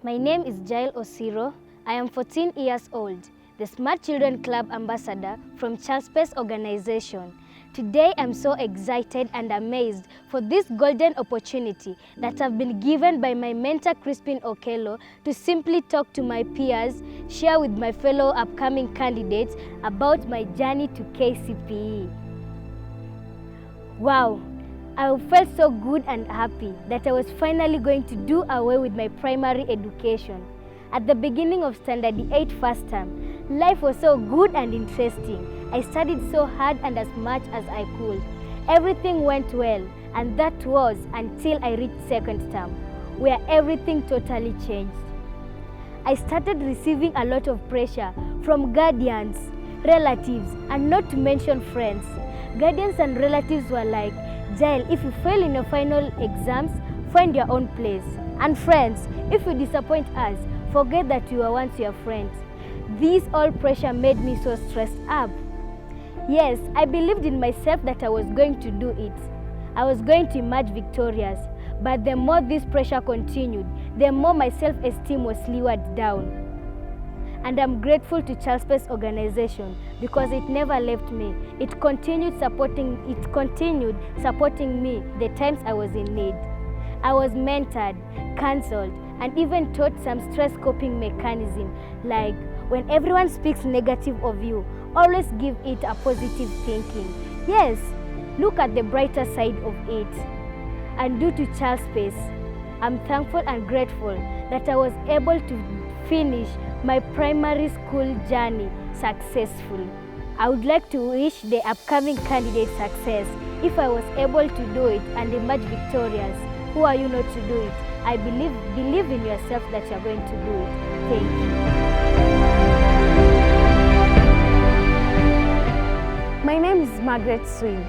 My name is Gile Osiro. I am 14 years old, the Smart Children Club ambassador from Child Space Organization. Today I'm so excited and amazed for this golden opportunity that I've been given by my mentor Crispin Okello to simply talk to my peers, share with my fellow upcoming candidates about my journey to KCPE. Wow! I felt so good and happy that I was finally going to do away with my primary education. At the beginning of Standard 8 first term, life was so good and interesting. I studied so hard and as much as I could. Everything went well, and that was until I reached second term, where everything totally changed. I started receiving a lot of pressure from guardians, relatives, and not to mention friends. Guardians and relatives were like, Gile, if you fail in your final exams, find your own place. And friends, if you disappoint us, forget that you were once your friends. This all pressure made me so stressed up. Yes, I believed in myself that I was going to do it. I was going to emerge victorious. But the more this pressure continued, the more my self-esteem was lowered down. And I'm grateful to Child Space Organization because it never left me. It continued supporting me the times I was in need. I was mentored, counseled, and even taught some stress coping mechanism, like when everyone speaks negative of you, always give it a positive thinking. Yes, look at the brighter side of it. And due to Child Space, I'm thankful and grateful that I was able to finish my primary school journey successfully. I would like to wish the upcoming candidate success. If I was able to do it and emerge victorious, who are you not to do it? I believe in yourself that you're going to do it. Thank you. My name is Margaret Swing.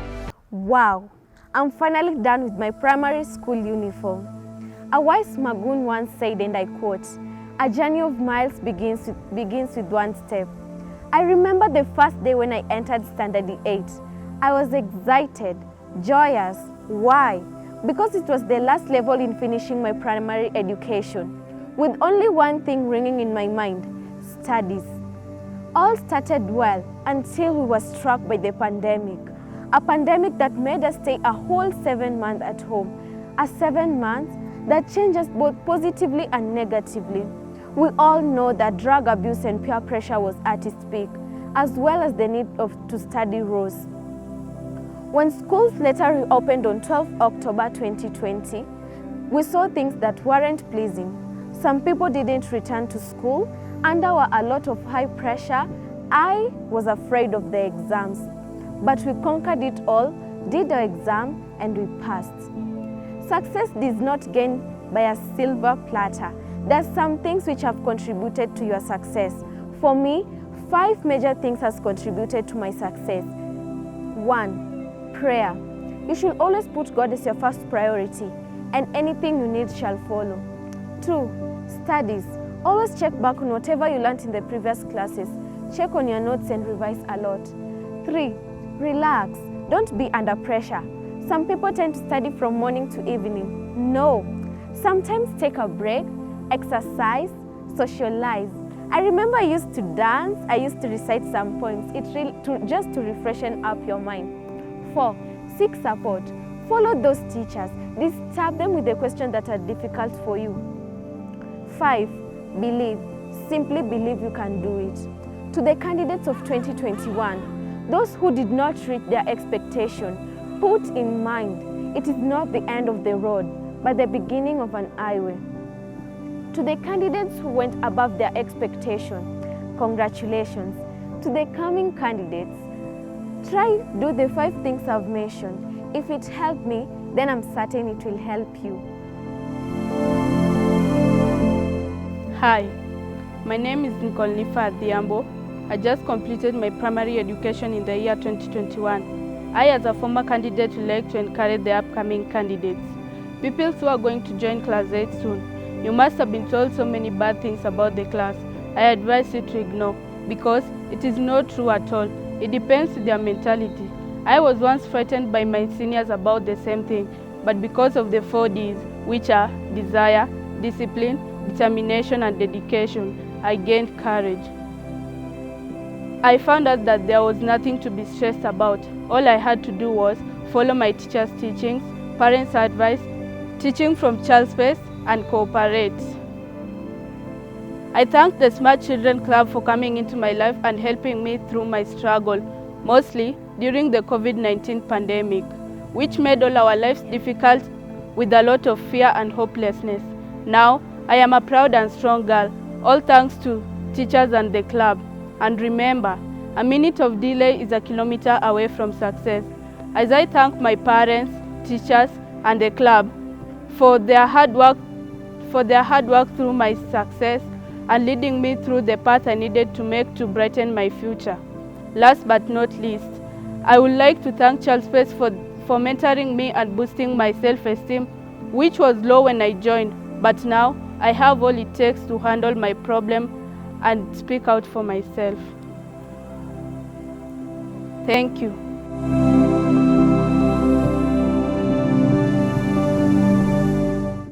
Wow, I'm finally done with my primary school uniform. A wise Magoon once said, and I quote, "A journey of miles begins with one step." I remember the first day when I entered Standard 8. I was excited, joyous. Why? Because it was the last level in finishing my primary education, with only one thing ringing in my mind: studies. All started well until we were struck by the pandemic, a pandemic that made us stay a whole 7 months at home, a 7 months that changed us both positively and negatively. We all know that drug abuse and peer pressure was at its peak, as well as the need to study rose. When schools later reopened on 12 October 2020, we saw things that weren't pleasing. Some people didn't return to school, and there were a lot of high pressure. I was afraid of the exams, but we conquered it all, did our exam, and we passed. Success is not gained by a silver platter. There's some things which have contributed to your success. For me, 5 major things has contributed to my success. 1, prayer. You should always put God as your first priority, and anything you need shall follow. 2, studies. Always check back on whatever you learned in the previous classes. Check on your notes and revise a lot. 3, relax. Don't be under pressure. Some people tend to study from morning to evening. No. Sometimes take a break, exercise, socialize. I remember I used to dance, I used to recite some poems. Just to refreshen up your mind. 4, seek support. Follow those teachers. Disturb them with the questions that are difficult for you. 5, believe. Simply believe you can do it. To the candidates of 2021, those who did not reach their expectation, put in mind, it is not the end of the road, but the beginning of an highway. To the candidates who went above their expectation, congratulations. To the coming candidates, do the 5 things I've mentioned. If it helped me, then I'm certain it will help you. Hi, my name is Nicole Nifa Adhiambo. I just completed my primary education in the year 2021. I, as a former candidate, would like to encourage the upcoming candidates. People who are going to join class 8 soon, you must have been told so many bad things about the class. I advise you to ignore, because it is not true at all. It depends on their mentality. I was once frightened by my seniors about the same thing, but because of the 4 Ds, which are desire, discipline, determination and dedication, I gained courage. I found out that there was nothing to be stressed about. All I had to do was follow my teacher's teachings, parents' advice, teaching from child space, and cooperate. I thank the Smart Children Club for coming into my life and helping me through my struggle, mostly during the COVID-19 pandemic, which made all our lives difficult with a lot of fear and hopelessness. Now, I am a proud and strong girl, all thanks to teachers and the club. And remember, a minute of delay is a kilometer away from success. As I thank my parents, teachers, and the club for their hard work through my success and leading me through the path I needed to make to brighten my future. Last but not least, I would like to thank Child Space for mentoring me and boosting my self-esteem, which was low when I joined, but now I have all it takes to handle my problem and speak out for myself. Thank you.